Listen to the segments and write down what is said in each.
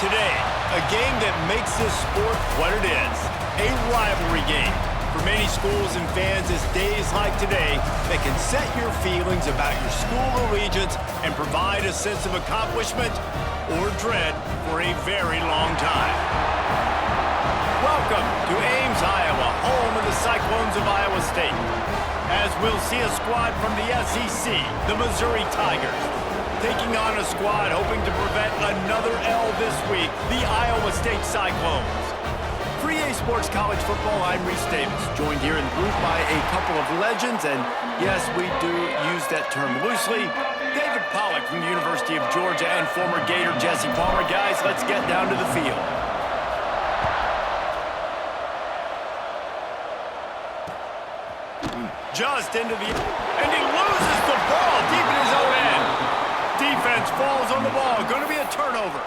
today, a game that makes this sport what it is, a rivalry game. For many schools and fans, it's days like today that can set your feelings about your school allegiance and provide a sense of accomplishment or dread for a very long time. Welcome to Ames, Iowa, home of the Cyclones of Iowa State, as we'll see a squad from the SEC, the Missouri Tigers, taking on a squad hoping to prevent another L this week, the Iowa State Cyclones. For EA Sports College Football, I'm Reese Davis, joined here in the booth by a couple of legends, and yes, we do use that term loosely. David Pollack from the University of Georgia and former Gator Jesse Palmer. Guys, let's get down to the field. Just into the... and he loses the ball deep in his own end. Defense falls on the ball. Going to be a turnover.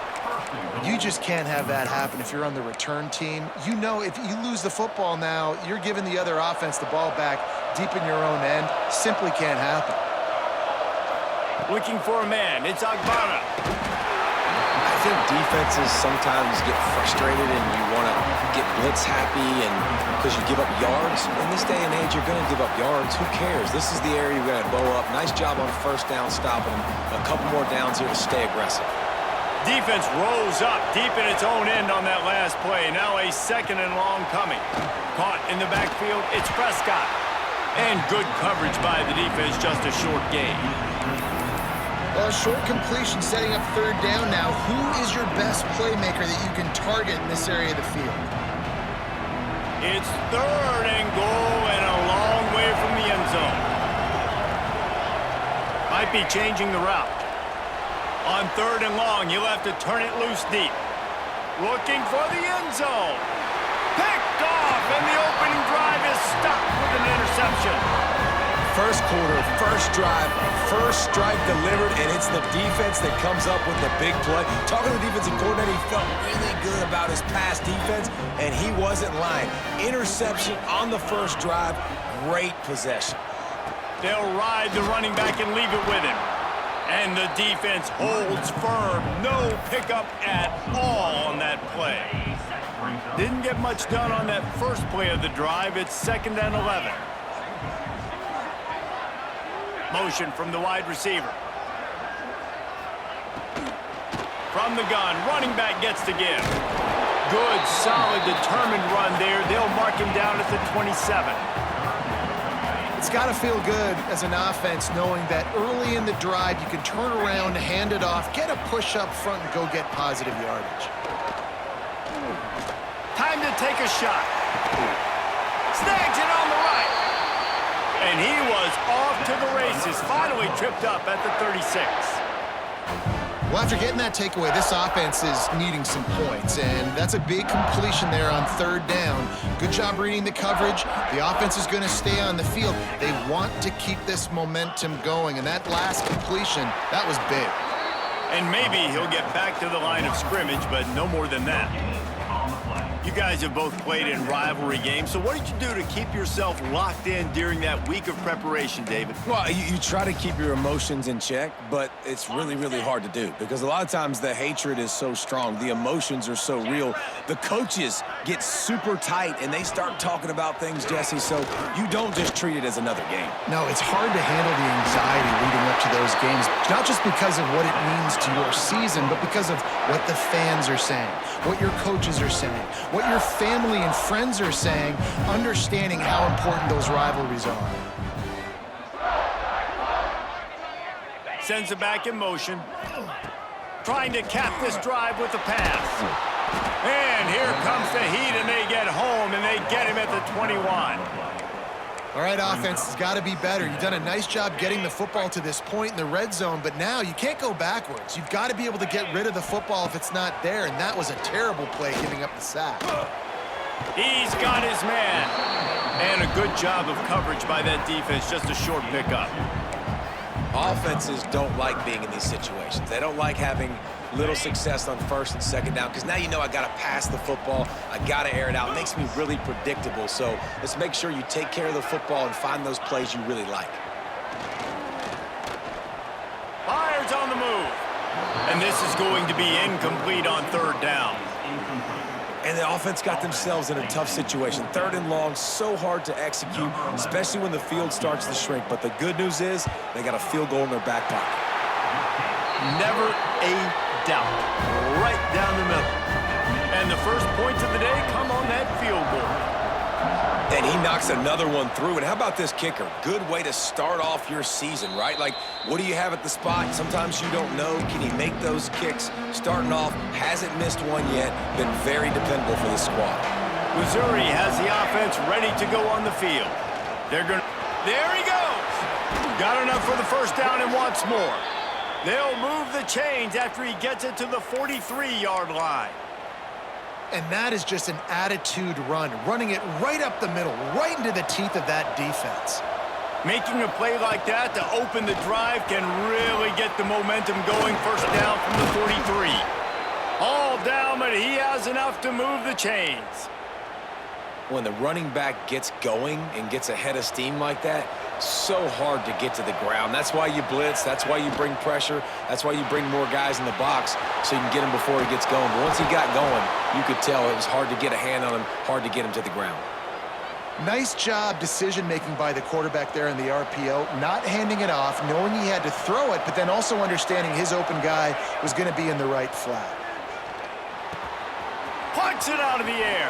You just can't have that happen if you're on the return team. You know if you lose the football now, you're giving the other offense the ball back deep in your own end. Simply can't happen. Looking for a man. It's Agbana. I think defenses sometimes get frustrated and you want to get blitz happy and because you give up yards. In this day and age, you're going to give up yards. Who cares? This is the area you're going to bow up. Nice job on first down stopping them. A couple more downs here to stay aggressive. Defense rose up deep in its own end on that last play. Now a second and long coming. Caught in the backfield, it's Prescott. And good coverage by the defense, just a short gain. Well, a short completion setting up third down now. Who is your best playmaker that you can target in this area of the field? It's third and goal and a long way from the end zone. Might be changing the route. On third and long, you'll have to turn it loose deep. Looking for the end zone. Picked off, and the opening drive is stopped with an interception. First quarter, first drive, first strike delivered, and it's the defense that comes up with the big play. Talking to the defensive coordinator, he felt really good about his pass defense, and he wasn't lying. Interception on the first drive, great possession. They'll ride the running back and leave it with him. And the defense holds firm. No pickup at all on that play. Didn't get much done on that first play of the drive. It's 2nd and 11. Motion from the wide receiver. From the gun, running back gets to give. Good, solid, determined run there. They'll mark him down at the 27. It's got to feel good as an offense knowing that early in the drive you can turn around, hand it off, get a push up front, and go get positive yardage. Time to take a shot. Snags it on the right. And he was off to the races, finally tripped up at the 36. Well, after getting that takeaway, this offense is needing some points, and that's a big completion there on third down. Good job reading the coverage. The offense is going to stay on the field. They want to keep this momentum going, and that last completion, that was big. And maybe he'll get back to the line of scrimmage, but no more than that. You guys have both played in rivalry games, so what did you do to keep yourself locked in during that week of preparation, David? Well, you try to keep your emotions in check, but it's really, really hard to do because a lot of times the hatred is so strong. The emotions are so real. The coaches get super tight, and they start talking about things, Jesse, so you don't just treat it as another game. No, it's hard to handle the anxiety leading up to those games, not just because of what it means to your season, but because of what the fans are saying, what your coaches are saying, what your family and friends are saying, understanding how important those rivalries are. Sends it back in motion. Trying to cap this drive with the pass. And here comes the heat, and they get home, and they get him at the 21. All right, offense has got to be better. You've done a nice job getting the football to this point in the red zone, but now you can't go backwards. You've got to be able to get rid of the football if it's not there, and that was a terrible play giving up the sack. He's got his man. And a good job of coverage by that defense, just a short pickup. Offenses don't like being in these situations. They don't like having little success on first and second down because now you know I got to pass the football. I got to air it out. It makes me really predictable. So let's make sure you take care of the football and find those plays you really like. Fires on the move. And this is going to be incomplete on third down. And the offense got themselves in a tough situation. Third and long, so hard to execute, especially when the field starts to shrink. But the good news is they got a field goal in their back pocket. Never a doubt. Right down the middle. And the first points of the day come on that field goal. And he knocks another one through. And how about this kicker? Good way to start off your season, right? Like, what do you have at the spot? Sometimes you don't know. Can he make those kicks? Starting off, hasn't missed one yet. Been very dependable for this squad. Missouri has the offense ready to go on the field. There he goes. Got enough for the first down and wants more. They'll move the chains after he gets it to the 43-yard line. And that is just an attitude run, running it right up the middle, right into the teeth of that defense. Making a play like that to open the drive can really get the momentum going. First down from the 43. All down, but he has enough to move the chains. When the running back gets going and gets ahead of steam like that, so hard to get to the ground. That's why you blitz. That's why you bring pressure. That's why you bring more guys in the box so you can get him before he gets going. But once he got going, you could tell it was hard to get a hand on him, hard to get him to the ground. Nice job decision-making by the quarterback there in the RPO, not handing it off, knowing he had to throw it, but then also understanding his open guy was going to be in the right flat. Punch it out of the air.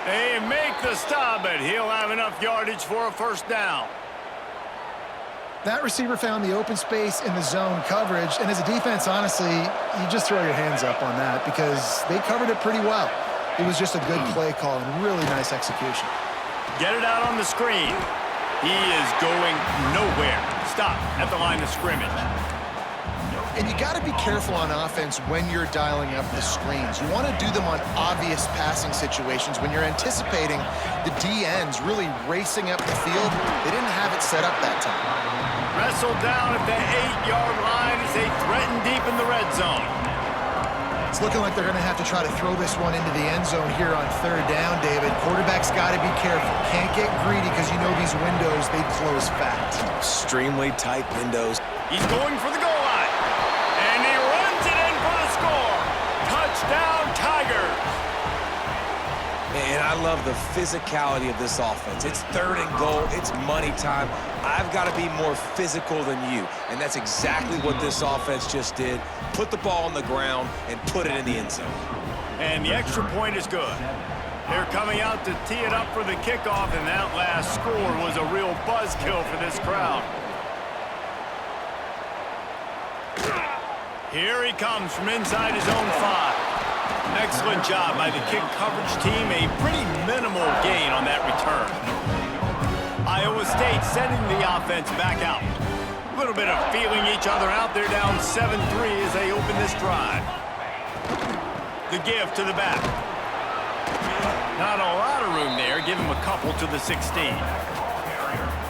They make the stop, but he'll have enough yardage for a first down. That receiver found the open space in the zone coverage, and as a defense, honestly, you just throw your hands up on that because they covered it pretty well. It was just a good play call and really nice execution. Get it out on the screen. He is going nowhere. Stop at the line of scrimmage. And you got to be careful on offense when you're dialing up the screens. You want to do them on obvious passing situations when you're anticipating the DNs really racing up the field. They didn't have it set up that time. Wrestled down at the 8-yard line as they threaten deep in the red zone. It's looking like they're going to have to try to throw this one into the end zone here on third down, David. Quarterback's got to be careful. Can't get greedy because you know these windows, they close fast. Extremely tight windows. He's going for the goal line. And he runs it in for the score. Touchdown, Tigers. And I love the physicality of this offense. It's third and goal. It's money time. I've got to be more physical than you. And that's exactly what this offense just did. Put the ball on the ground and put it in the end zone. And the extra point is good. They're coming out to tee it up for the kickoff, and that last score was a real buzzkill for this crowd. Here he comes from inside his own 5. Excellent job by the kick coverage team. A pretty minimal gain on that return. Iowa State sending the offense back out. A little bit of feeling each other out. They're down 7-3 as they open this drive. The give to the back. Not a lot of room there. Give him a couple to the 16.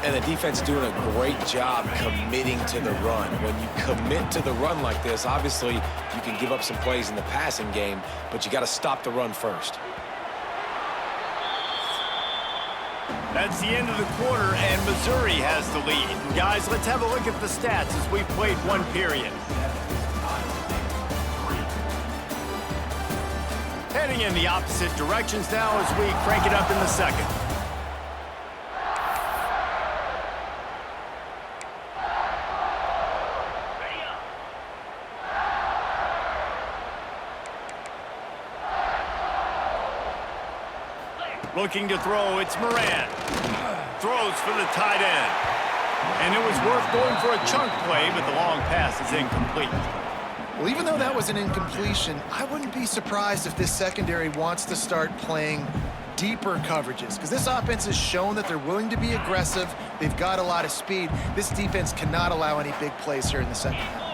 And the defense doing a great job committing to the run. When you commit to the run like this, obviously you can give up some plays in the passing game, but you got to stop the run first. That's the end of the quarter, and Missouri has the lead. Guys, let's have a look at the stats as we've played one period. Heading in the opposite directions now as we crank it up in the second. Looking to throw, it's Moran. Throws for the tight end. And it was worth going for a chunk play, but the long pass is incomplete. Well, even though that was an incompletion, I wouldn't be surprised if this secondary wants to start playing deeper coverages, because this offense has shown that they're willing to be aggressive. They've got a lot of speed. This defense cannot allow any big plays here in the second half.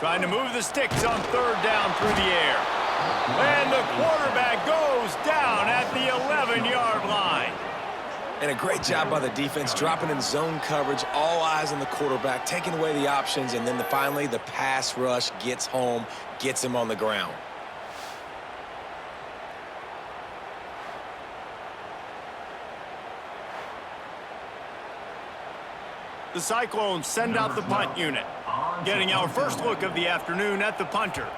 Trying to move the sticks on third down through the air. And the quarterback goes down at the 11-yard line. And a great job by the defense, dropping in zone coverage, all eyes on the quarterback, taking away the options, and then finally the pass rush gets home, gets him on the ground. The Cyclones send out the punt unit. Getting our first look of the afternoon at the punter.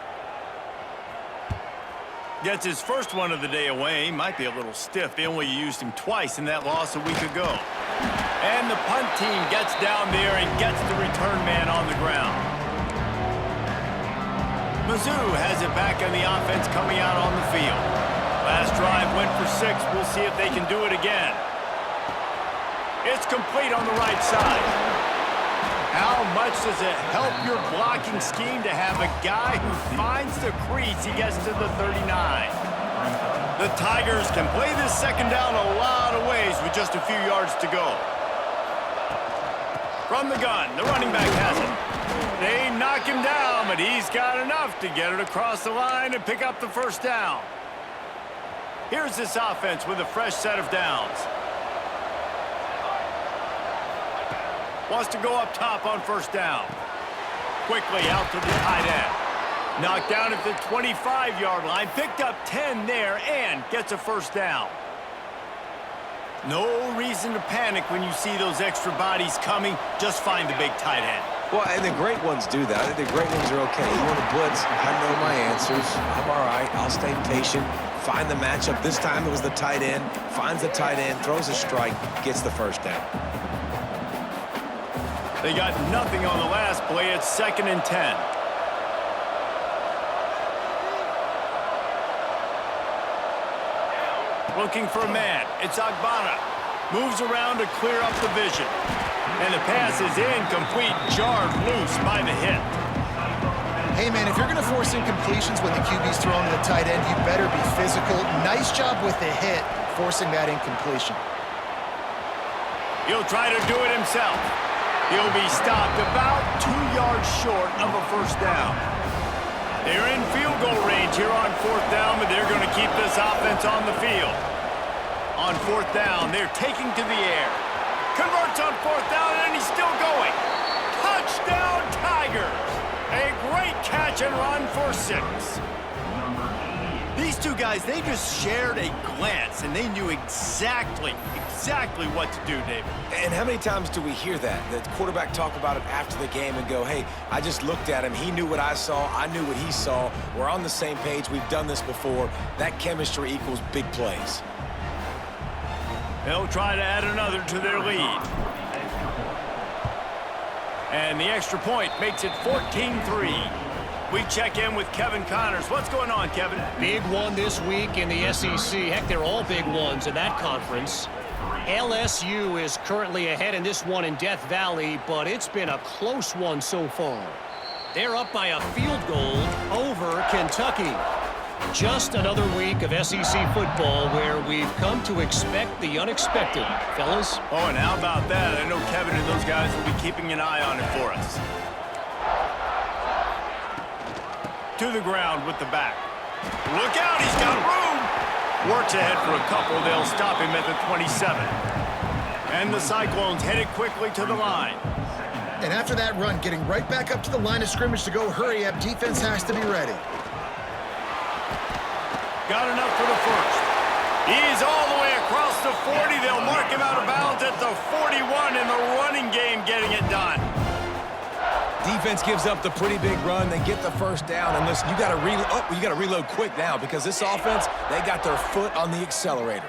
Gets his first one of the day away. Might be a little stiff. They only used him twice in that loss a week ago. And the punt team gets down there and gets the return man on the ground. Mizzou has it back on the offense coming out on the field. Last drive went for 6. We'll see if they can do it again. It's complete on the right side. How much does it help your blocking scheme to have a guy who finds the crease, he gets to the 39. The Tigers can play this second down a lot of ways with just a few yards to go. From the gun, the running back has it. They knock him down, but he's got enough to get it across the line and pick up the first down. Here's this offense with a fresh set of downs. Wants to go up top on first down. Quickly out to the tight end. Knocked down at the 25-yard line. Picked up 10 there and gets a first down. No reason to panic when you see those extra bodies coming. Just find the big tight end. Well, and the great ones do that. I think the great ones are okay. You want to blitz, I know my answers. I'm all right. I'll stay patient. Find the matchup. This time it was the tight end. Finds the tight end, throws a strike, gets the first down. They got nothing on the last play. It's 2nd and 10. Looking for a man. It's Agbana. Moves around to clear up the vision. And the pass is incomplete. Jarred loose by the hit. Hey, man, if you're going to force incompletions when the QB's throwing to the tight end, you better be physical. Nice job with the hit, forcing that incompletion. He'll try to do it himself. He'll be stopped about 2 yards short of a first down. They're in field goal range here on 4th down, but they're going to keep this offense on the field. On 4th down, they're taking to the air. Converts on 4th down, and he's still going. Touchdown, Tigers! A great catch and run for 6. These two guys, they just shared a glance, and they knew exactly what to do, David. And how many times do we hear that? The quarterback talk about it after the game and go, hey, I just looked at him. He knew what I saw. I knew what he saw. We're on the same page. We've done this before. That chemistry equals big plays. They'll try to add another to their lead. And the extra point makes it 14-3. We check in with Kevin Connors. What's going on, Kevin? Big one this week in the SEC. Heck, they're all big ones in that conference. LSU is currently ahead in this one in Death Valley, but it's been a close one so far. They're up by a field goal over Kentucky. Just another week of SEC football where we've come to expect the unexpected, fellas. Oh, and how about that? I know Kevin and those guys will be keeping an eye on it for us. To the ground with the back. Look out, he's got room. Works ahead for a couple. They'll stop him at the 27. And the Cyclones headed quickly to the line. And after that run, getting right back up to the line of scrimmage to go hurry up, defense has to be ready. Got enough for the first. He's all the way across the 40. They'll mark him out of bounds at the 41 in the running game, getting it done. Defense gives up the pretty big run. They get the first down. And listen, you got to reload quick now because this offense, they got their foot on the accelerator.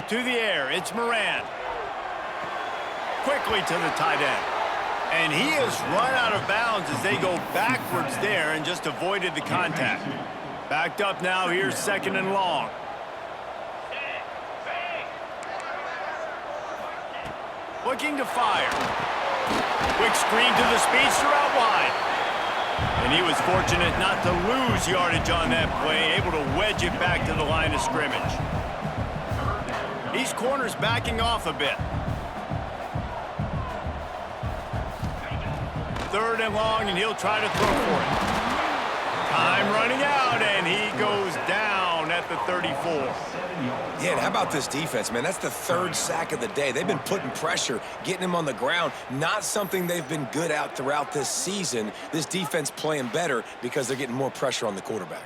To the air, it's Moran. Quickly to the tight end. And he has run out of bounds as they go backwards there and just avoided the contact. Backed up now, here's 2nd and long. Looking to fire. Quick screen to the speedster out wide. And he was fortunate not to lose yardage on that play, able to wedge it back to the line of scrimmage. These corners backing off a bit. 3rd and long, and he'll try to throw for it. Time running out, and he goes down at the 34. Yeah, and how about this defense, man? That's the 3rd sack of the day. They've been putting pressure, getting him on the ground. Not something they've been good at throughout this season. This defense playing better because they're getting more pressure on the quarterback.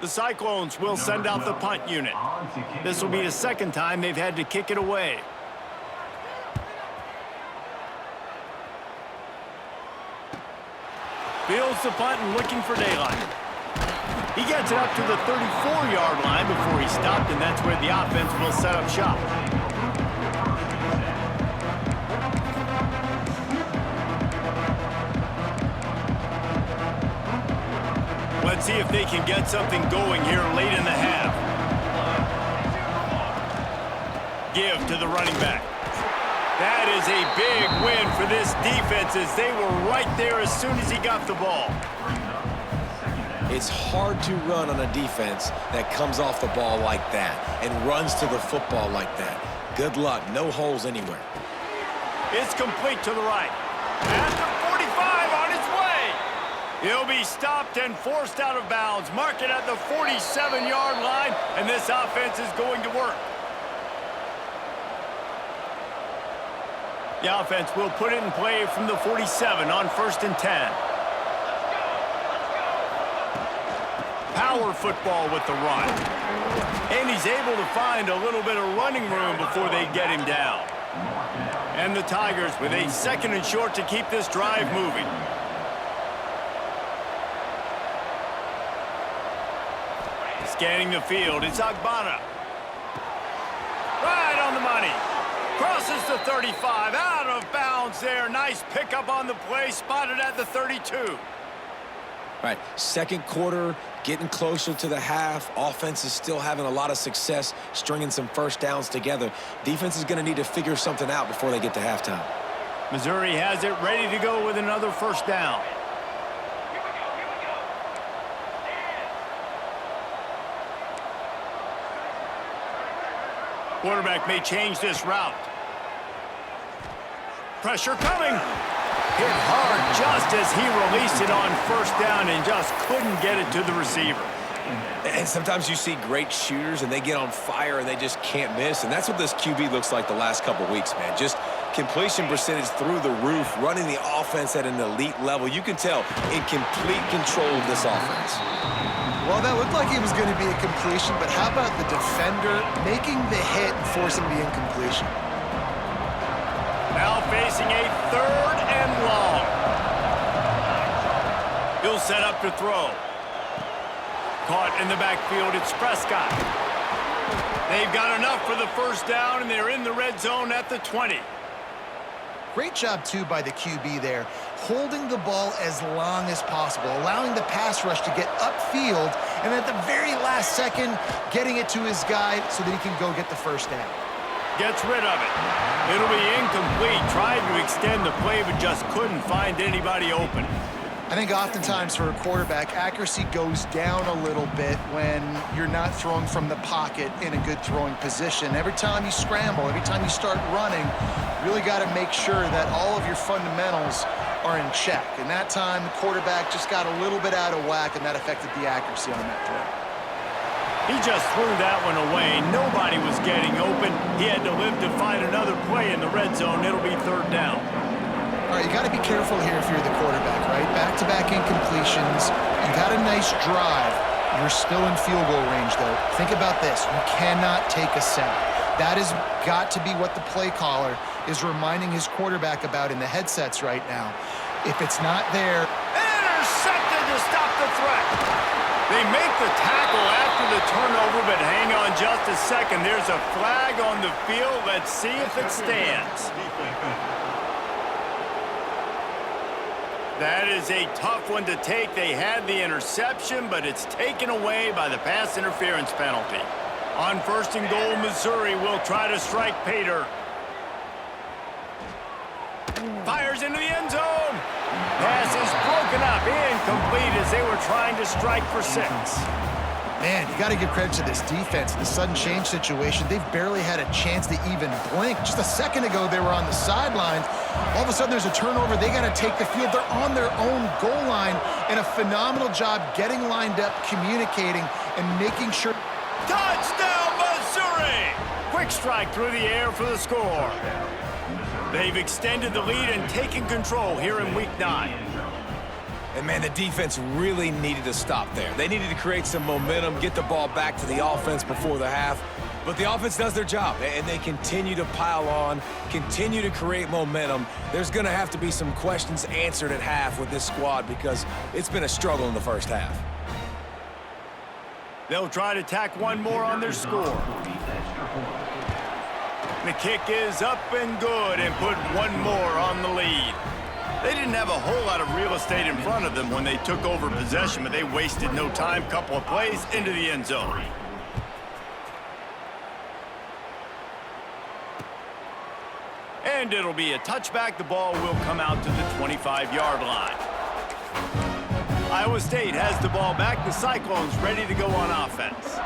The Cyclones will send out the punt unit. This will be the second time they've had to kick it away. Fields the punt and looking for daylight. He gets it up to the 34-yard line before he stopped, and that's where the offense will set up shop. Let's see if they can get something going here late in the half. Give to the running back. That is a big win for this defense as they were right there as soon as he got the ball. It's hard to run on a defense that comes off the ball like that and runs to the football like that. Good luck. No holes anywhere. It's complete to the right. At the 45 on its way. He'll be stopped and forced out of bounds. Mark it at the 47-yard line, and this offense is going to work. The offense will put it in play from the 47 on 1st and 10. Power football with the run. And he's able to find a little bit of running room before they get him down. And the Tigers with a 2nd and short to keep this drive moving. Scanning the field, it's Agbana. Right on the money. Crosses the 35, out of bounds there. Nice pickup on the play, spotted at the 32. Right, second quarter, getting closer to the half. Offense is still having a lot of success stringing some first downs together. Defense is going to need to figure something out before they get to halftime. Missouri has it ready to go with another first down. Quarterback may change this route. Pressure coming. Hit hard just as he released it on first down and just couldn't get it to the receiver. And sometimes you see great shooters and they get on fire and they just can't miss. And that's what this QB looks like the last couple weeks, man. Just completion percentage through the roof, running the offense at an elite level. You can tell in complete control of this offense. Well, that looked like it was going to be a completion, but how about the defender making the hit and forcing the incompletion? Now facing a 3rd and long. He'll set up to throw. Caught in the backfield, it's Prescott. They've got enough for the first down, and they're in the red zone at the 20. Great job, too, by the QB there, holding the ball as long as possible, allowing the pass rush to get upfield, and at the very last second, getting it to his guy so that he can go get the first down. Gets rid of it. It'll be incomplete. Tried to extend the play, but just couldn't find anybody open. I think oftentimes for a quarterback, accuracy goes down a little bit when you're not throwing from the pocket in a good throwing position. Every time you scramble, every time you start running, you really got to make sure that all of your fundamentals are in check. And that time, the quarterback just got a little bit out of whack, and that affected the accuracy on that throw. He just threw that one away. Nobody was getting open. He had to live to find another play in the red zone. It'll be 3rd down. All right, you got to be careful here if you're the quarterback, right? Back-to-back incompletions. You got a nice drive. You're still in field goal range, though. Think about this. You cannot take a sack. That has got to be what the play caller is reminding his quarterback about in the headsets right now. If it's not there... Intercepted to stop the threat. They make the tackle after the turnover, but hang on just a second. There's a flag on the field. Let's see if it stands. That is a tough one to take. They had the interception, but it's taken away by the pass interference penalty. On 1st and goal, Missouri will try to strike pay dirt. Fires into the end zone. Pass is broken up, incomplete as they were trying to strike for 6. Man, you got to give credit to this defense. The sudden change situation, they've barely had a chance to even blink. Just a second ago, they were on the sidelines. All of a sudden, there's a turnover. They got to take the field. They're on their own goal line, and a phenomenal job getting lined up, communicating, and making sure. Touchdown, Missouri! Quick strike through the air for the score. They've extended the lead and taken control here in Week 9. And, man, the defense really needed to stop there. They needed to create some momentum, get the ball back to the offense before the half. But the offense does their job, and they continue to pile on, continue to create momentum. There's going to have to be some questions answered at half with this squad because it's been a struggle in the first half. They'll try to tack one more on their score. The kick is up and good and put one more on the lead. They didn't have a whole lot of real estate in front of them when they took over possession, but they wasted no time. Couple of plays into the end zone. And it'll be a touchback. The ball will come out to the 25-yard line. Iowa State has the ball back. The Cyclones ready to go on offense.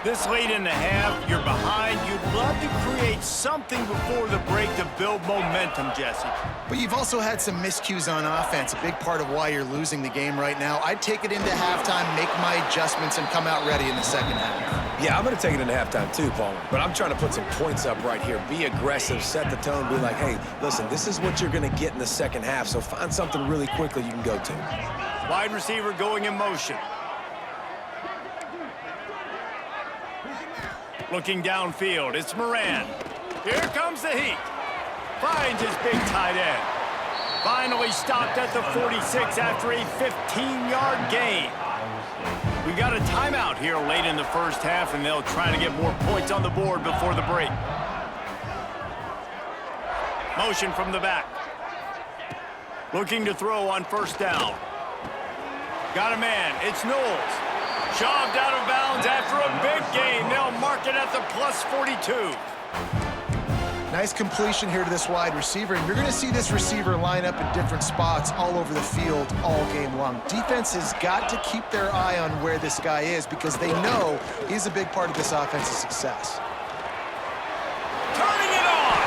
This late in the half, you're behind. You'd love to create something before the break to build momentum, Jesse. But you've also had some miscues on offense, a big part of why you're losing the game right now. I'd take it into halftime, make my adjustments, and come out ready in the second half. Yeah, I'm going to take it into halftime too, Palmer. But I'm trying to put some points up right here. Be aggressive, set the tone, be like, hey, listen, this is what you're going to get in the second half, so find something really quickly you can go to. Wide receiver going in motion. Looking downfield, it's Moran. Here comes the heat. Finds his big tight end. Finally stopped at the 46 after a 15-yard gain. We got a timeout here late in the first half, and they'll try to get more points on the board before the break. Motion from the back. Looking to throw on first down. Got a man. It's Knowles. Shoved out of bounds after a big gain. They'll mark it at the plus 42. Nice completion here to this wide receiver, and you're going to see this receiver line up in different spots all over the field all game long. Defense has got to keep their eye on where this guy is because they know he's a big part of this offense's success. Turning it on!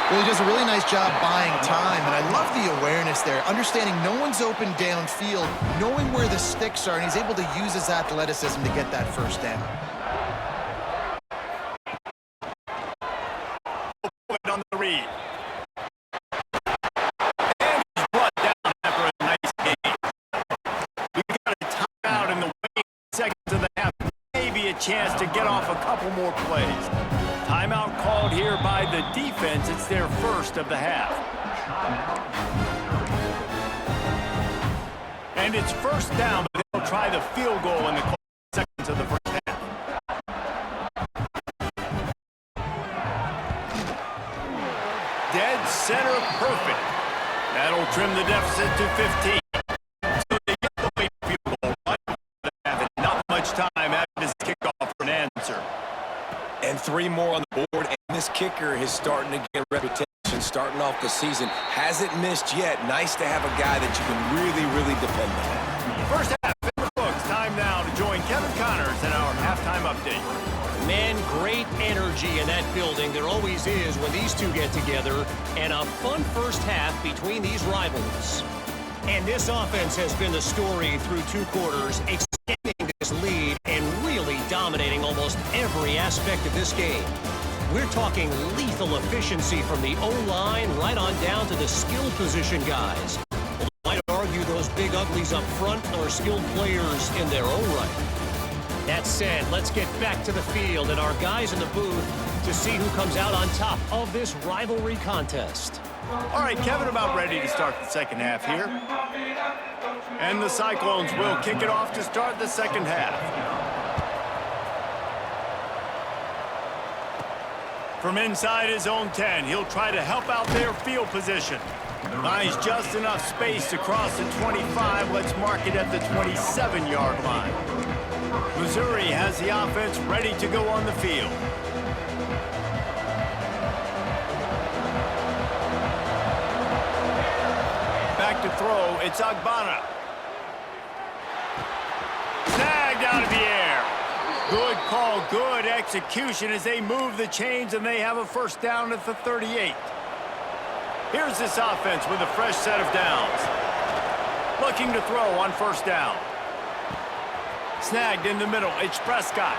Well, he does a really nice job buying time, and I love the awareness there, understanding no one's open downfield, knowing where the sticks are, and he's able to use his athleticism to get that first down. On the read. And he's brought down after a nice game. We've got a timeout in the waiting seconds of the half. Maybe a chance to get off a couple more plays. Timeout called here by the defense. It's their first of the half. And it's first down, but they'll try the field goal in the seconds of the first half. Dead center perfect. That'll trim the deficit to 15. So they get the late field goal right after the half, and not much time after this kickoff for an answer. And 3 more on the board, and this kicker is starting to get a reputation, starting off the season. Hasn't missed yet. Nice to have a guy that you can really, really depend on. First half in the books. Time now to join Kevin Connors in our halftime update. Man, great energy in that building. There always is when these two get together. And a fun first half between these rivals. And this offense has been the story through 2 quarters, extending this lead and really dominating almost every aspect of this game. We're talking lethal efficiency from the O-line right on down to the skill position guys. Well, I might argue those big uglies up front are skilled players in their own right. That said, let's get back to the field and our guys in the booth to see who comes out on top of this rivalry contest. All right, Kevin, about ready to start the second half here. And the Cyclones will kick it off to start the second half. From inside his own 10, he'll try to help out their field position. Finds just enough space to cross the 25. Let's mark it at the 27-yard line. Missouri has the offense ready to go on the field. Back to throw, it's Agbana. Snagged out of the air. Good call, good execution as they move the chains and they have a first down at the 38. Here's this offense with a fresh set of downs. Looking to throw on first down. Snagged in the middle, it's Prescott.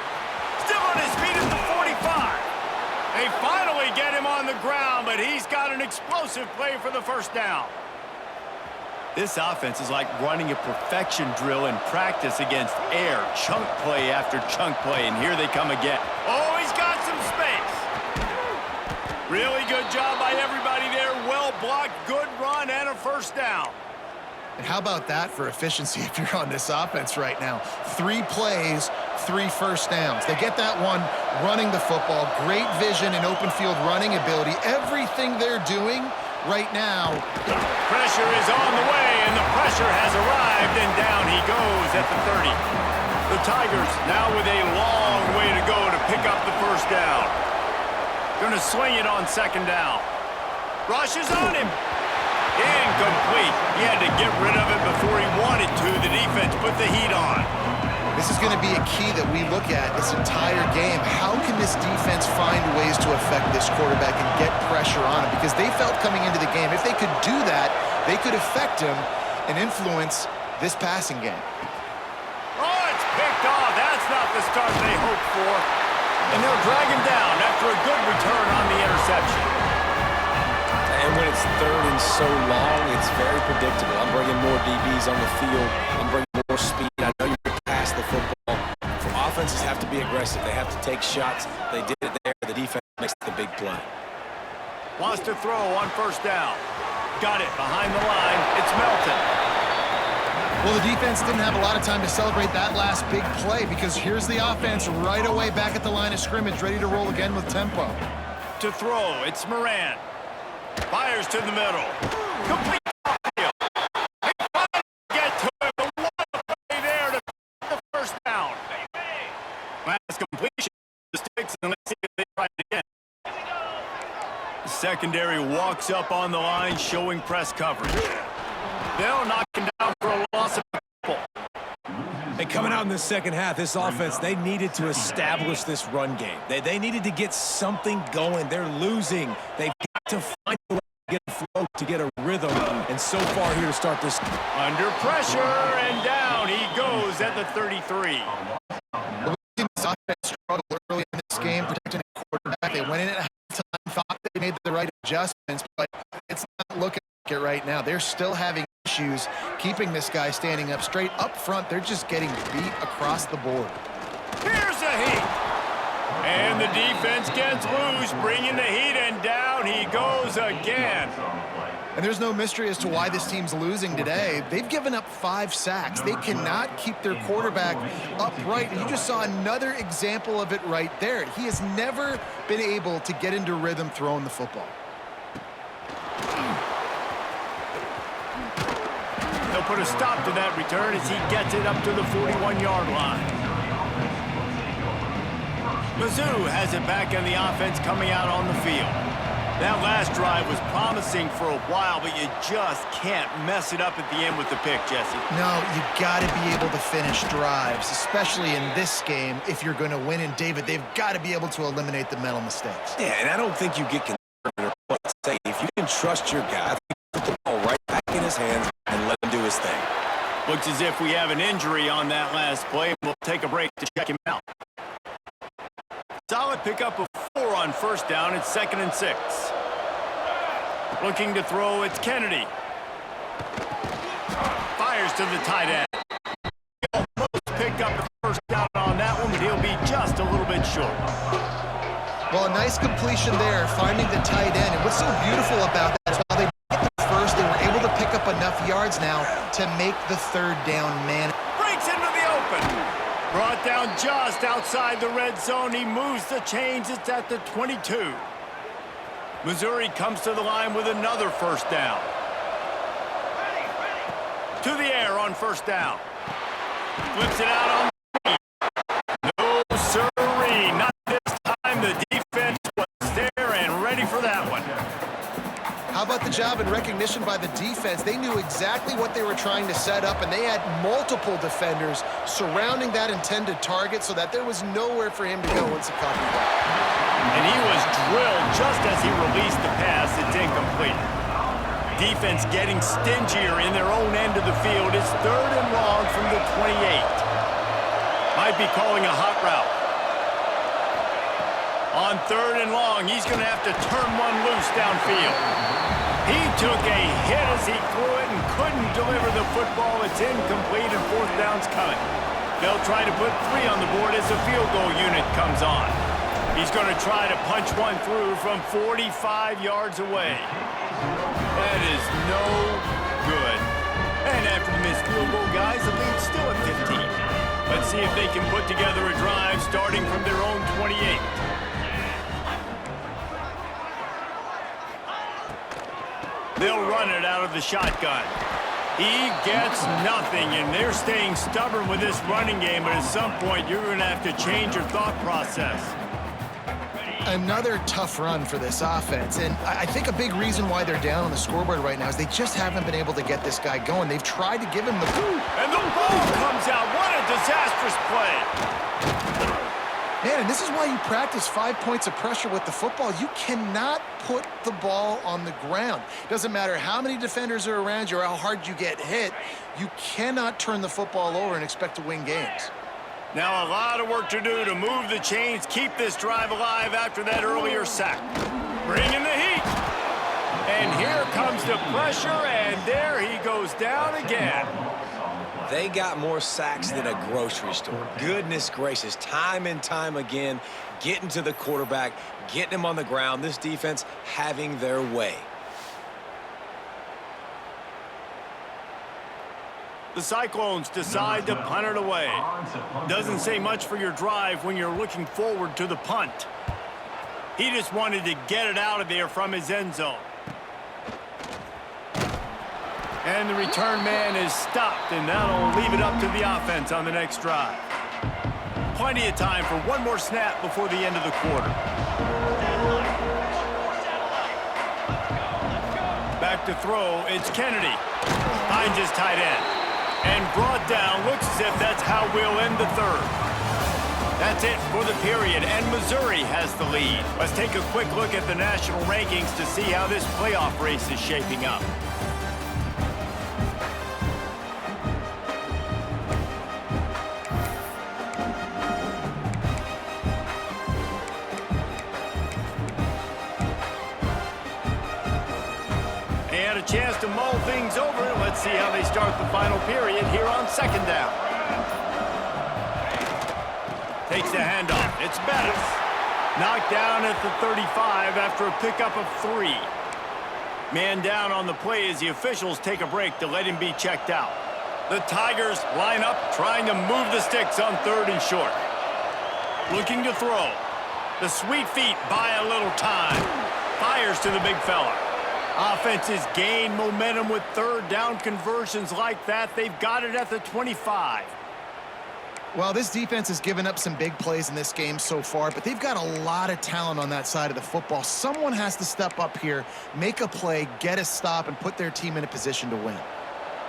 Still on his feet at the 45. They finally get him on the ground, but he's got an explosive play for the first down. This offense is like running a perfection drill in practice against air. Chunk play after chunk play, and here they come again. Oh, he's got some space. Really good job by everybody there. Well blocked, good run, and a first down. And how about that for efficiency if you're on this offense right now? 3 plays, 3 first downs. They get that one running the football. Great vision and open field running ability. Everything they're doing right now. Pressure is on the way, and the pressure has arrived, and down he goes at the 30. The Tigers now with a long way to go to pick up the first down. Going to swing it on second down. Rushes on him. Incomplete. He had to get rid of it before he wanted to. The defense put the heat on. This is going to be a key that we look at this entire game. How can this defense find ways to affect this quarterback and get pressure on him? Because they felt coming into the game, if they could do that, they could affect him and influence this passing game. Oh, it's picked off. That's not the start they hoped for. And they'll drag him down after a good return on the interception. And when it's third and so long, it's very predictable. I'm bringing more DBs on the field. I'm bringing more speed. I know you're going to pass the football. For offenses have to be aggressive. They have to take shots. They did it there. The defense makes the big play. Wants to throw on first down. Got it behind the line. It's Melton. Well, the defense didn't have a lot of time to celebrate that last big play because here's the offense right away back at the line of scrimmage, ready to roll again with tempo. To throw, it's Moran. Fires to the middle. Complete field. They finally get to him. But what a play there to pick the first down. Last completion. The sticks, and let's see if they try it again. The secondary walks up on the line, showing press coverage. They'll knock him down for a loss of a couple. Hey, coming out in the second half, this offense, they needed to establish this run game. They needed to get something going. They're losing. They've got to find a way to get a flow, to get a rhythm. And so far here to start this. Under pressure, and down he goes at the 33. This offense struggled early in this game, protecting the quarterback. They went in at halftime, thought they made the right adjustments, but it's not looking like it right now. They're still having issues keeping this guy standing up straight. Up front, they're just getting beat across the board. Here's a heat. And the defense gets loose, bringing the heat, and down he goes again. And there's no mystery as to why this team's losing today. They've given up 5 sacks. They cannot keep their quarterback upright. And you just saw another example of it right there. He has never been able to get into rhythm throwing the football. They'll put a stop to that return as he gets it up to the 41-yard line. Mizzou has it back in the offense coming out on the field. That last drive was promising for a while, but you just can't mess it up at the end with the pick, Jesse. No, you got to be able to finish drives, especially in this game if you're going to win. And, David, they've got to be able to eliminate the mental mistakes. Yeah, and I don't think you get conservative or play safe. If you can trust your guy, put the ball right back in his hands and let him do his thing. Looks as if we have an injury on that last play. We'll take a break to check him out. Solid pickup of 4 on first down. It's 2nd and 6. Looking to throw, it's Kennedy. Fires to the tight end. Almost picked up the first down on that one, but he'll be just a little bit short. Well, a nice completion there, finding the tight end. And what's so beautiful about that is while they did it first, they were able to pick up enough yards now to make the 3rd down man. Breaks into the open. Brought down just outside the red zone. He moves the chains. It's at the 22. Missouri comes to the line with another first down. To the air on first down. Flips it out on the screen. No sirree. Not this time. The defense was there and ready for that one. How about the job and recognition by the defense? They knew exactly what they were trying to set up, and they had multiple defenders surrounding that intended target so that there was nowhere for him to go once he caught the ball. And he was drilled just as he released the pass. It's incomplete. Defense getting stingier in their own end of the field. It's 3rd and long from the 28. Might be calling a hot route. On 3rd and long, he's going to have to turn one loose downfield. He took a hit as he threw it and couldn't deliver the football. It's incomplete and fourth down's coming. They'll try to put 3 on the board as the field goal unit comes on. He's going to try to punch one through from 45 yards away. That is no good. And after the missed field goal, guys, the lead's still at 15. Let's see if they can put together a drive starting from their own 28. They'll run it out of the shotgun. He gets nothing, and they're staying stubborn with this running game, but at some point, you're going to have to change your thought process. Another tough run for this offense, and I think a big reason why they're down on the scoreboard right now is they just haven't been able to get this guy going. They've tried to give him the boot. And the ball comes out. What a disastrous play. Man, and this is why you practice 5 points of pressure with the football. You cannot put the ball on the ground. Doesn't matter how many defenders are around you or how hard you get hit, you cannot turn the football over and expect to win games. Now a lot of work to do to move the chains, keep this drive alive after that earlier sack. Bringing the heat. And here comes the pressure, and there he goes down again. They got more sacks than a grocery store. Goodness gracious, time and time again, getting to the quarterback, getting him on the ground. This defense having their way. The Cyclones decide to punt it away. Doesn't say much for your drive when you're looking forward to the punt. He just wanted to get it out of there from his end zone. And the return man is stopped, and that'll leave it up to the offense on the next drive. Plenty of time for one more snap before the end of the quarter. Back to throw, it's Kennedy. Finds his tight end. And brought down, looks as if that's how we'll end the third. That's it for the period, and Missouri has the lead. Let's take a quick look at the national rankings to see how this playoff race is shaping up. And a chance to mull things over. Let's see how they start the final period here on second down. Takes the handoff. It's Bettis. Knocked down at the 35 after a pickup of 3. Man down on the play as the officials take a break to let him be checked out. The Tigers line up, trying to move the sticks on 3rd and short. Looking to throw. The sweet feet buy a little time. Fires to the big fella. Offenses gain momentum with 3rd down conversions like that. They've got it at the 25. Well, this defense has given up some big plays in this game so far, but they've got a lot of talent on that side of the football. Someone has to step up here, make a play, get a stop, and put their team in a position to win.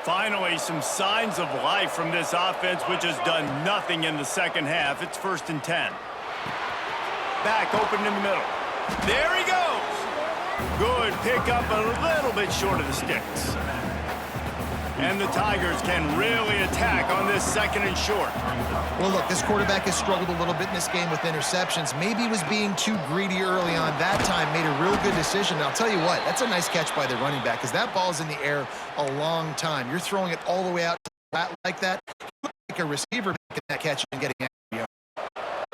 Finally, some signs of life from this offense, which has done nothing in the second half. It's 1st and 10. Back open in the middle. There he goes. Good pickup, a little bit short of the sticks. And the Tigers can really attack on this 2nd and short. Well, look, this quarterback has struggled a little bit in this game with interceptions. Maybe he was being too greedy early on. That time made a real good decision. And I'll tell you what, that's a nice catch by the running back because that ball's in the air a long time. You're throwing it all the way out like that. Like a receiver making that catch and getting out of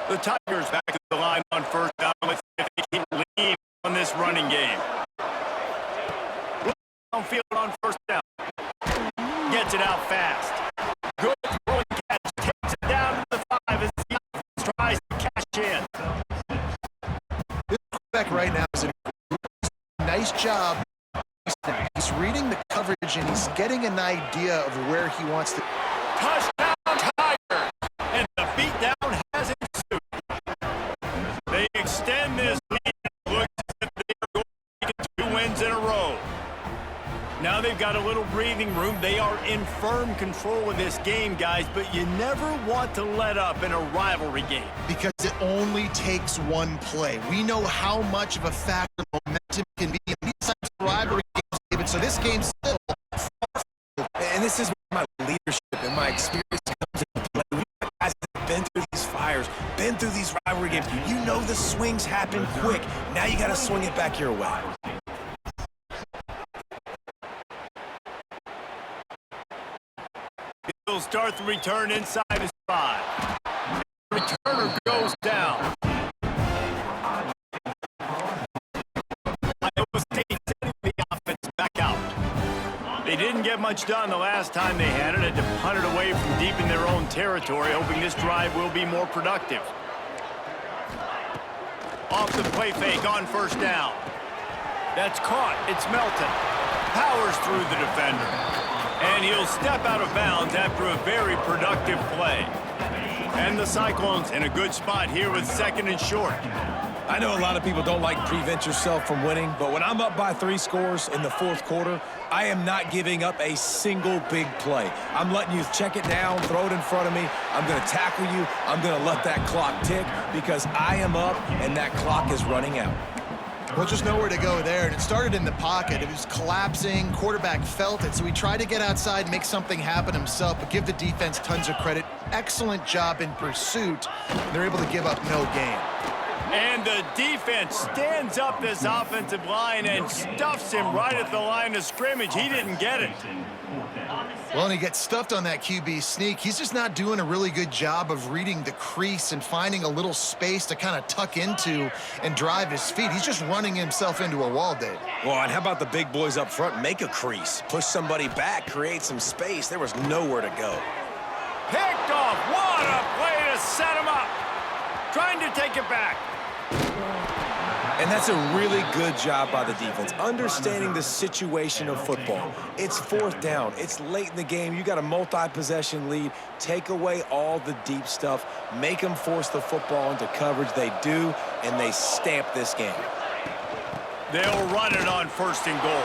the The Tigers back to the line on 1st down. Let's see if they keep leading on this running game. Downfield on 1st down. Gets it out fast. Good throwing catch. Takes it down to the 5 as the offense tries to cash in. This quarterback right now is a nice job. He's reading the coverage and he's getting an idea of where he wants to. Touchdown Tigers! And the beatdown has ensued. They extend this lead. It looks as if they are going to get 2 wins in a row. Now they've got a little breathing room. They are in firm control of this game, guys, but you never want to let up in a rivalry game. Because it only takes one play. We know how much of a factor momentum can be in these types of rivalry games, David, so this game's still far. And this is where my leadership and my experience comes into play. We guys have been through these fires, been through these rivalry games. You know the swings happen quick. Now you got to swing it back your way. He'll start the return inside his 5. The returner goes down. Iowa State sending the offense back out. They didn't get much done the last time they had it. Had to punt it away from deep in their own territory, hoping this drive will be more productive. Off the play fake on first down. That's caught. It's Melton. Powers through the defender. And he'll step out of bounds after a very productive play. And the Cyclones in a good spot here with 2nd and short. I know a lot of people don't like prevent yourself from winning, but when I'm up by 3 scores in the 4th quarter, I am not giving up a single big play. I'm letting you check it down, throw it in front of me. I'm going to tackle you. I'm going to let that clock tick because I am up and that clock is running out. Well, just nowhere to go there, and it started in the pocket. It was collapsing. Quarterback felt it, so he tried to get outside, make something happen himself, but give the defense tons of credit. Excellent job in pursuit. They're able to give up no gain. And the defense stands up this offensive line and stuffs him right at the line of scrimmage. He didn't get it. Well, and he gets stuffed on that QB sneak. He's just not doing a really good job of reading the crease and finding a little space to kind of tuck into and drive his feet. He's just running himself into a wall, Dave. Well, and how about the big boys up front? Make a crease. Push somebody back. Create some space. There was nowhere to go. Picked off. What a play to set him up. Trying to take it back. And that's a really good job by the defense, understanding the situation of football. It's 4th down. It's late in the game. You got a multi-possession lead. Take away all the deep stuff. Make them force the football into coverage. They do, and they stamp this game. They'll run it on 1st and goal.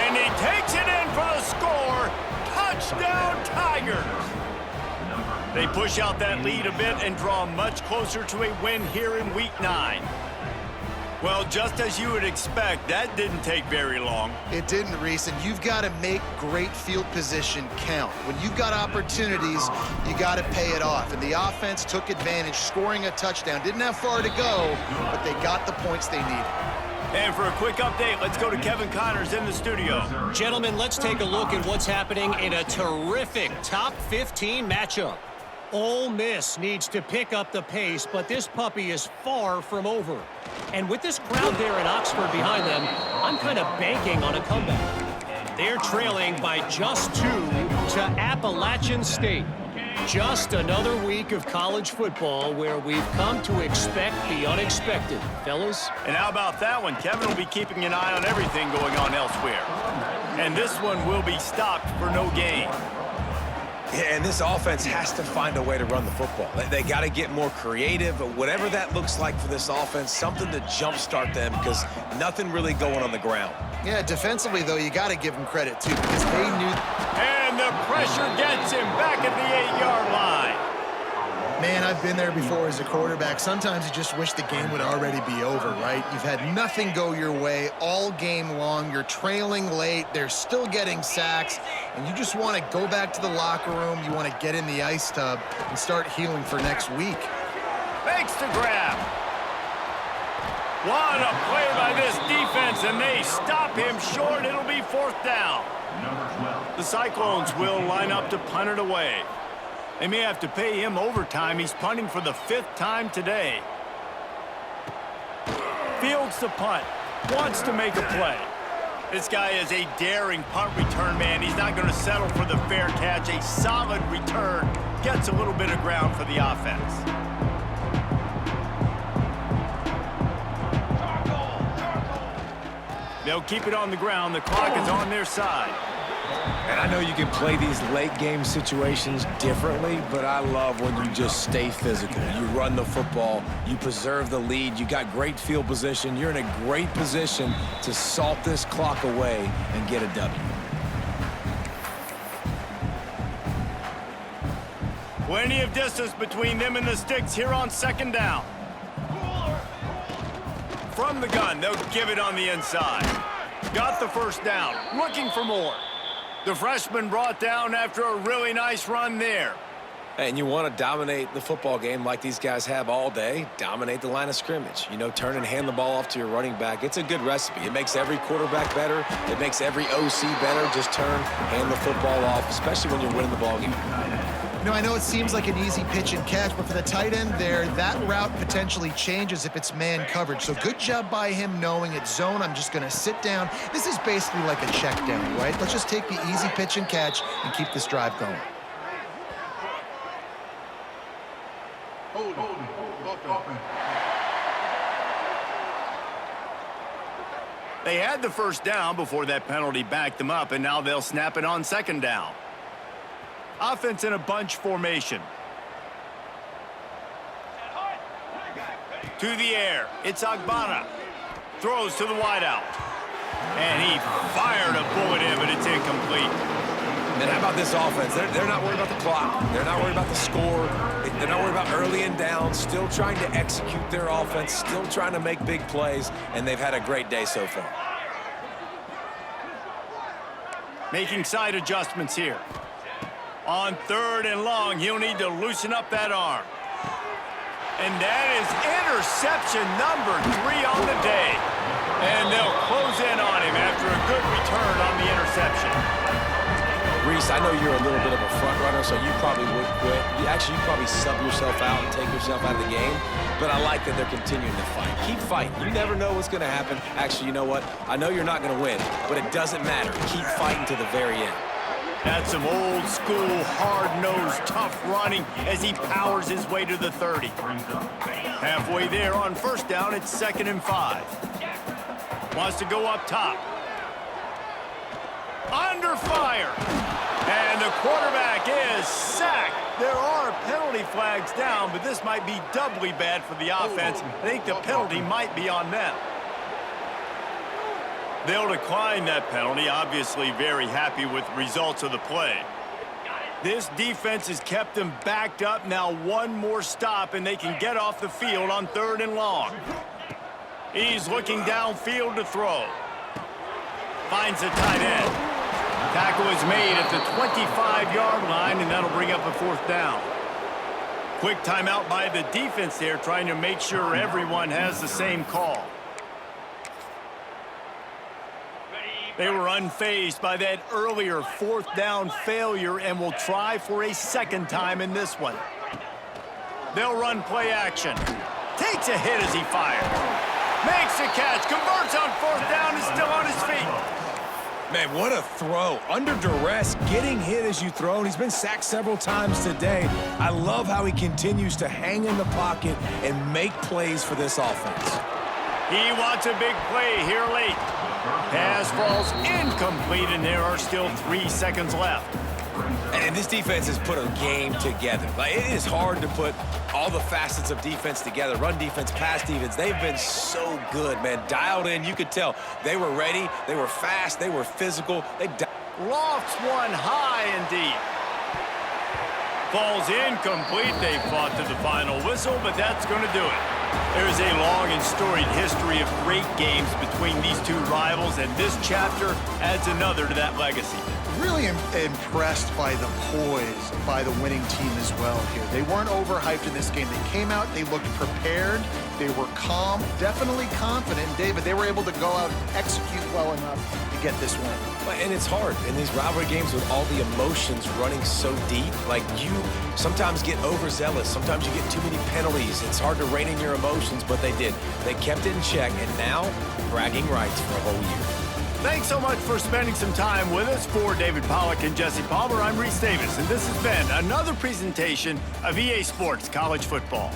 And he takes it in for the score. Touchdown, Tigers. They push out that lead a bit and draw much closer to a win here in Week 9. Well, just as you would expect, that didn't take very long. It didn't, Reese, and you've got to make great field position count. When you've got opportunities, you got to pay it off. And the offense took advantage, scoring a touchdown. Didn't have far to go, but they got the points they needed. And for a quick update, let's go to Kevin Connors in the studio. Gentlemen, let's take a look at what's happening in a terrific top 15 matchup. Ole Miss needs to pick up the pace, but this puppy is far from over. And with this crowd there in Oxford behind them, I'm kind of banking on a comeback. They're trailing by just 2 to Appalachian State. Just another week of college football where we've come to expect the unexpected, fellas. And how about that one? Kevin will be keeping an eye on everything going on elsewhere. And this one will be stopped for no gain. Yeah, and this offense has to find a way to run the football. They got to get more creative, but whatever that looks like for this offense, something to jumpstart them because nothing really going on the ground. Yeah, defensively, though, you got to give them credit, too, because they knew. And the pressure gets him back at the 8-yard line. Man, I've been there before as a quarterback. Sometimes you just wish the game would already be over, right? You've had nothing go your way all game long. You're trailing late. They're still getting sacks. And you just want to go back to the locker room. You want to get in the ice tub and start healing for next week. Makes the grab. What a play by this defense, and they stop him short. It'll be 4th down. The Cyclones will line up to punt it away. They may have to pay him overtime. He's punting for the 5th time today. Fields the punt. Wants to make a play. This guy is a daring punt return man. He's not going to settle for the fair catch. A solid return. Gets a little bit of ground for the offense. They'll keep it on the ground. The clock is on their side. And I know you can play these late game situations differently, but I love when you just stay physical. You run the football, you preserve the lead, you got great field position, you're in a great position to salt this clock away and get a W. Plenty of distance between them and the sticks here on 2nd down. From the gun, they'll give it on the inside. Got the 1st down, looking for more. The freshman brought down after a really nice run there. And you want to dominate the football game like these guys have all day, dominate the line of scrimmage. You know, turn and hand the ball off to your running back. It's a good recipe. It makes every quarterback better. It makes every OC better. Just turn, hand the football off, especially when you're winning the ball game. You know, I know it seems like an easy pitch and catch, but for the tight end there, that route potentially changes if it's man coverage. So good job by him knowing it's zone. I'm just going to sit down. This is basically like a check down, right? Let's just take the easy pitch and catch and keep this drive going. They had the first down before that penalty backed them up, and now they'll snap it on second down. Offense in a bunch formation. To the air. It's Agbana. Throws to the wideout. And he fired a bullet in, but it's incomplete. And how about this offense? They're not worried about the clock. They're not worried about the score. They're not worried about early and down. Still trying to execute their offense. Still trying to make big plays. And they've had a great day so far. Making side adjustments here. On third and long, he'll need to loosen up that arm. And that is interception number 3 on the day. And they'll close in on him after a good return on the interception. Reese, I know you're a little bit of a front runner, so you probably would quit. You'd probably sub yourself out and take yourself out of the game. But I like that they're continuing to fight. Keep fighting. You never know what's going to happen. Actually, you know what? I know you're not going to win, but it doesn't matter. Keep fighting to the very end. That's some old school, hard-nosed, tough running as he powers his way to the 30. Halfway there on first down, it's 2nd and 5. Wants to go up top. Under fire. And the quarterback is sacked. There are penalty flags down, but this might be doubly bad for the offense. I think the penalty might be on them. They'll decline that penalty, obviously very happy with the results of the play. This defense has kept them backed up. Now one more stop, and they can get off the field on 3rd and long. He's looking downfield to throw. Finds the tight end. Tackle is made at the 25-yard line, and that'll bring up a 4th down. Quick timeout by the defense there, trying to make sure everyone has the same call. They were unfazed by that earlier 4th down failure and will try for a 2nd time in this one. They'll run play action. Takes a hit as he fires. Makes a catch. Converts on 4th down. Is still on his feet. Man, what a throw. Under duress, getting hit as you throw, and he's been sacked several times today. I love how he continues to hang in the pocket and make plays for this offense. He wants a big play here late. Pass falls incomplete, and there are still 3 seconds left. And this defense has put a game together. Like, it is hard to put all the facets of defense together. Run defense, pass defense. They've been so good, man. Dialed in. You could tell they were ready. They were fast. They were physical. Lofts one high and deep. Falls incomplete. They fought to the final whistle, but that's going to do it. There's a long and storied history of great games between these two rivals, and this chapter adds another to that legacy. Really impressed by the poise by the winning team as well here. They weren't overhyped in this game. They came out, they looked prepared, they were calm, definitely confident. David, they were able to go out and execute well enough to get this win. And it's hard in these rivalry games with all the emotions running so deep. Like, you sometimes get overzealous. Sometimes you get too many penalties. It's hard to rein in your emotions, but they did. They kept it in check, and now bragging rights for a whole year. Thanks so much for spending some time with us. For David Pollack and Jesse Palmer, I'm Reese Davis, and this has been another presentation of EA Sports College Football.